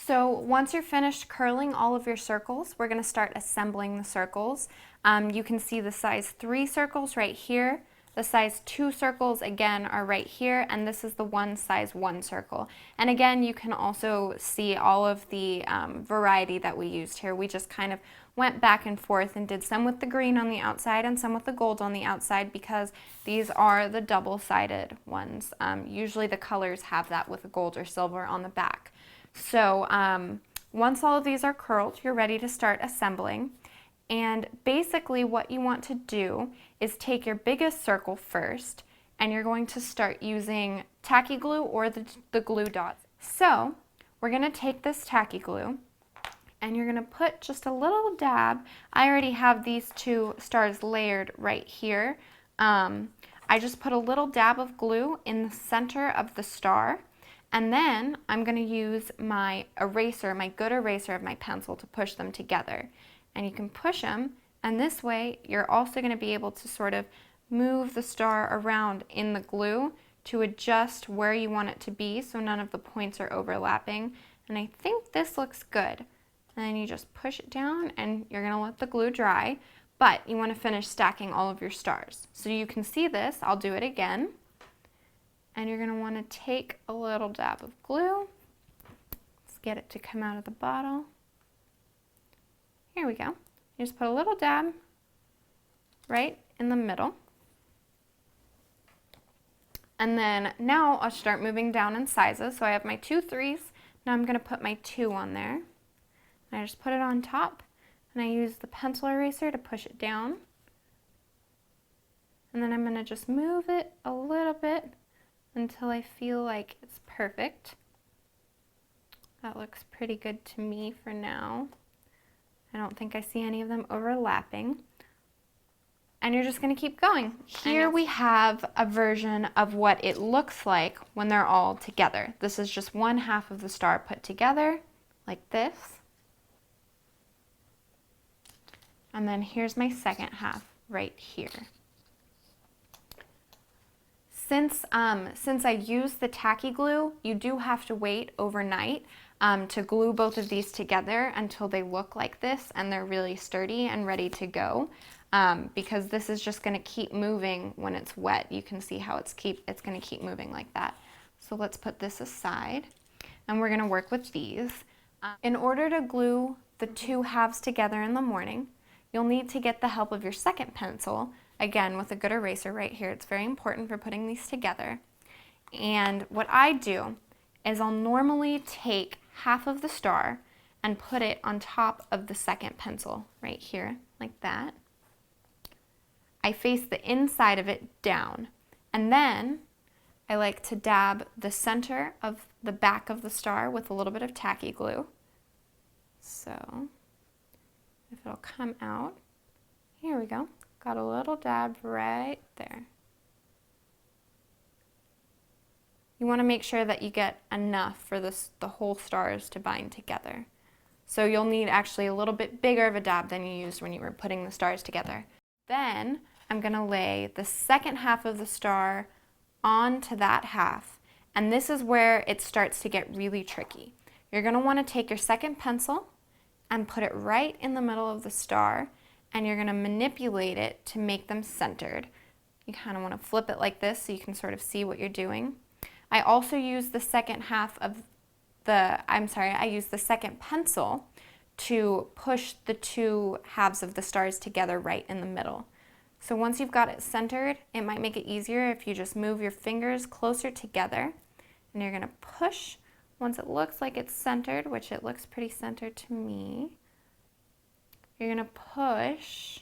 So once you're finished curling all of your circles, we're going to start assembling the circles. You can see the size 3 circles right here. The size 2 circles again are right here, and this is the size 1 circle. And again, you can also see all of the variety that we used here. We just kind of went back and forth and did some with the green on the outside and some with the gold on the outside because these are the double-sided ones. Usually the colors have that with gold or silver on the back. So once all of these are curled, you're ready to start assembling. And basically what you want to do is take your biggest circle first, and you're going to start using tacky glue or the glue dots. So we're going to take this tacky glue and you're going to put just a little dab. I already have these 2 stars layered right here. I just put a little dab of glue in the center of the star, and then I'm going to use my eraser, my good eraser of my pencil, to push them together. And you can push them, and this way you're also going to be able to sort of move the star around in the glue to adjust where you want it to be so none of the points are overlapping. And I think this looks good. And then you just push it down and you're going to let the glue dry, but you want to finish stacking all of your stars. So you can see this, I'll do it again. And you're going to want to take a little dab of glue. Let's get it to come out of the bottle. Here we go. You just put a little dab right in the middle. And then now I'll start moving down in sizes. So I have my 2 3s. Now I'm going to put my 2 on there. And I just put it on top, and I use the pencil eraser to push it down. And then I'm going to just move it a little bit until I feel like it's perfect. That looks pretty good to me for now. I don't think I see any of them overlapping. And you're just going to keep going. Here we have a version of what it looks like when they're all together. This is just 1/2 of the star put together, like this. And then here's my second half right here. Since I used the tacky glue, you do have to wait overnight to glue both of these together until they look like this and they're really sturdy and ready to go. Because this is just going to keep moving when it's wet. You can see how it's going to keep moving like that. So let's put this aside, and we're going to work with these. In order to glue the 2 halves together in the morning, you'll need to get the help of your second pencil, again with a good eraser right here. It's very important for putting these together. And what I do is I'll normally take half of the star and put it on top of the second pencil right here, like that. I face the inside of it down, and then I like to dab the center of the back of the star with a little bit of tacky glue. So if it'll come out, here we go. Got a little dab right there. You want to make sure that you get enough for the whole stars to bind together. So you'll need actually a little bit bigger of a dab than you used when you were putting the stars together. Then I'm going to lay the second half of the star onto that half, and this is where it starts to get really tricky. You're going to want to take your second pencil and put it right in the middle of the star, and you're going to manipulate it to make them centered. You kind of want to flip it like this so you can sort of see what you're doing. I also use the second pencil to push the 2 halves of the stars together right in the middle. So once you've got it centered, it might make it easier if you just move your fingers closer together, and you're going to push. Once it looks like it's centered, which it looks pretty centered to me, you're going to push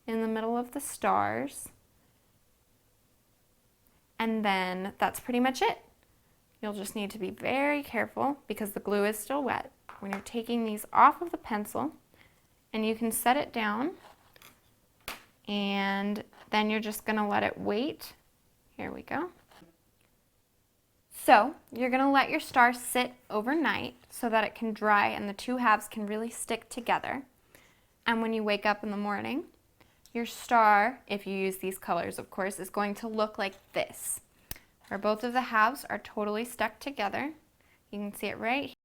in the middle of the stars, and then that's pretty much it. You'll just need to be very careful because the glue is still wet when you're taking these off of the pencil, and you can set it down, and then you're just going to let it wait. Here we go. So you're going to let your star sit overnight so that it can dry and the 2 halves can really stick together. And when you wake up in the morning, your star, if you use these colors of course, is going to look like this, where both of the halves are totally stuck together. You can see it right here.